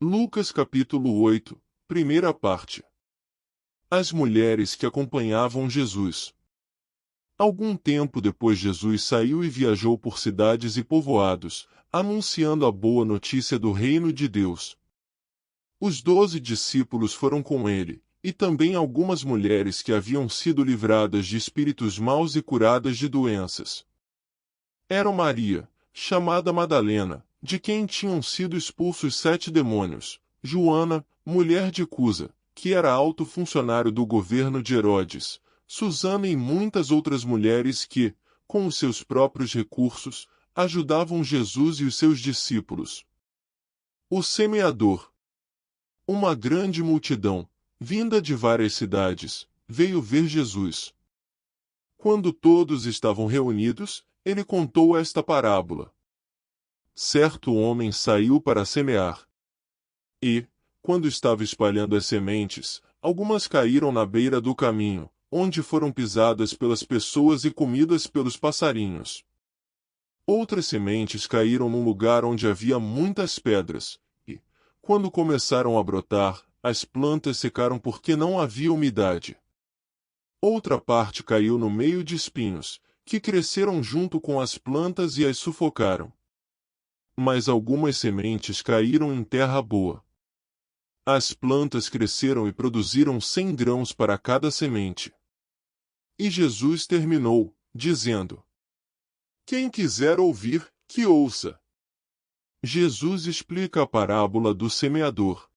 Lucas capítulo 8, primeira parte. As mulheres que acompanhavam Jesus. Algum tempo depois Jesus saiu e viajou por cidades e povoados, anunciando a boa notícia do reino de Deus. Os 12 discípulos foram com ele, e também algumas mulheres que haviam sido livradas de espíritos maus e curadas de doenças. Eram Maria, chamada Madalena, de quem tinham sido expulsos 7 demônios, Joana, mulher de Cusa, que era alto funcionário do governo de Herodes, Susana e muitas outras mulheres que, com os seus próprios recursos, ajudavam Jesus e os seus discípulos. O semeador. Uma grande multidão, vinda de várias cidades, veio ver Jesus. Quando todos estavam reunidos, ele contou esta parábola. Certo homem saiu para semear. E, quando estava espalhando as sementes, algumas caíram na beira do caminho, onde foram pisadas pelas pessoas e comidas pelos passarinhos. Outras sementes caíram num lugar onde havia muitas pedras, e, quando começaram a brotar, as plantas secaram porque não havia umidade. Outra parte caiu no meio de espinhos, que cresceram junto com as plantas e as sufocaram. Mas algumas sementes caíram em terra boa. As plantas cresceram e produziram 100 grãos para cada semente. E Jesus terminou, dizendo: Quem quiser ouvir, que ouça. Jesus explica a parábola do semeador.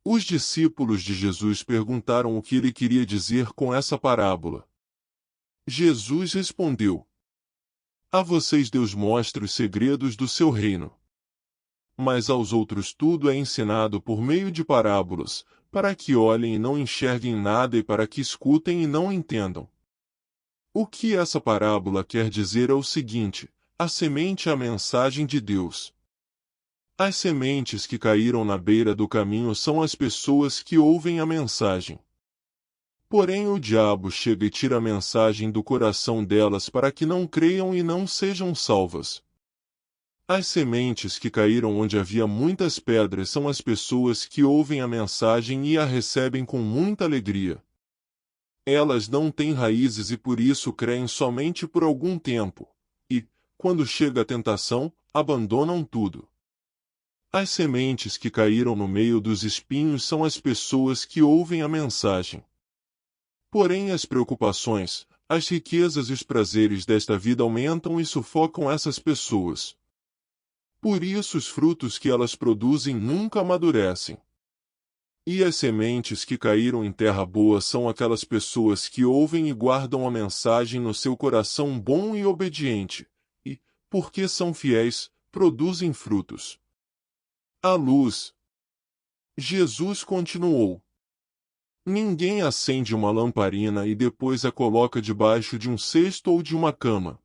Os discípulos de Jesus perguntaram o que ele queria dizer com essa parábola. Jesus respondeu: A vocês Deus mostra os segredos do seu reino. Mas aos outros tudo é ensinado por meio de parábolas, para que olhem e não enxerguem nada e para que escutem e não entendam. O que essa parábola quer dizer é o seguinte: a semente é a mensagem de Deus. As sementes que caíram na beira do caminho são as pessoas que ouvem a mensagem. Porém o diabo chega e tira a mensagem do coração delas para que não creiam e não sejam salvas. As sementes que caíram onde havia muitas pedras são as pessoas que ouvem a mensagem e a recebem com muita alegria. Elas não têm raízes e por isso creem somente por algum tempo, e, quando chega a tentação, abandonam tudo. As sementes que caíram no meio dos espinhos são as pessoas que ouvem a mensagem. Porém as preocupações, as riquezas e os prazeres desta vida aumentam e sufocam essas pessoas. Por isso os frutos que elas produzem nunca amadurecem. E as sementes que caíram em terra boa são aquelas pessoas que ouvem e guardam a mensagem no seu coração bom e obediente, e, porque são fiéis, produzem frutos. A luz. Jesus continuou: Ninguém acende uma lamparina e depois a coloca debaixo de um cesto ou de uma cama.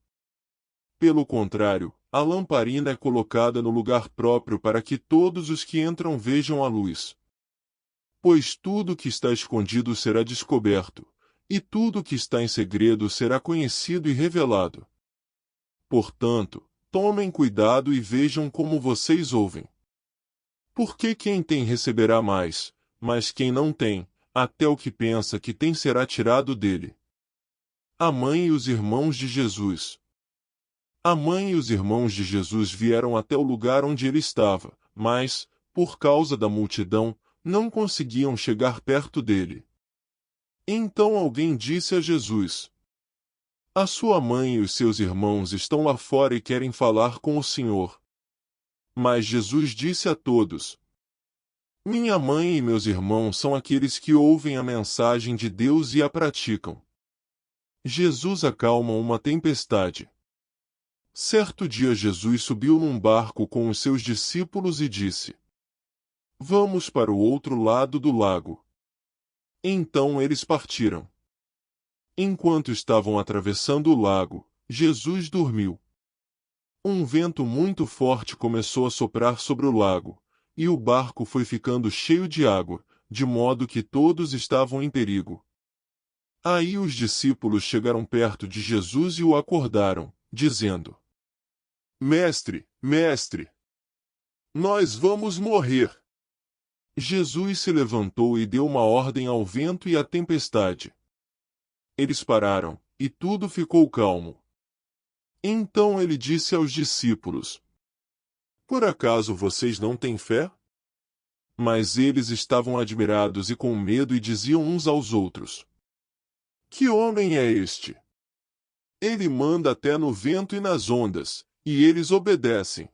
Pelo contrário, a lamparina é colocada no lugar próprio para que todos os que entram vejam a luz. Pois tudo que está escondido será descoberto, e tudo que está em segredo será conhecido e revelado. Portanto, tomem cuidado e vejam como vocês ouvem. Porque quem tem receberá mais, mas quem não tem, até o que pensa que tem será tirado dele. A mãe e os irmãos de Jesus. A mãe e os irmãos de Jesus vieram até o lugar onde ele estava, mas, por causa da multidão, não conseguiam chegar perto dele. Então alguém disse a Jesus: A sua mãe e os seus irmãos estão lá fora e querem falar com o Senhor. Mas Jesus disse a todos: Minha mãe e meus irmãos são aqueles que ouvem a mensagem de Deus e a praticam. Jesus acalma uma tempestade. Certo dia Jesus subiu num barco com os seus discípulos e disse: Vamos para o outro lado do lago. Então eles partiram. Enquanto estavam atravessando o lago, Jesus dormiu. Um vento muito forte começou a soprar sobre o lago, e o barco foi ficando cheio de água, de modo que todos estavam em perigo. Aí os discípulos chegaram perto de Jesus e o acordaram, dizendo: Mestre, mestre, nós vamos morrer. Jesus se levantou e deu uma ordem ao vento e à tempestade. Eles pararam, e tudo ficou calmo. Então ele disse aos discípulos: Por acaso vocês não têm fé? Mas eles estavam admirados e com medo e diziam uns aos outros: Que homem é este? Ele manda até no vento e nas ondas, e eles obedecem.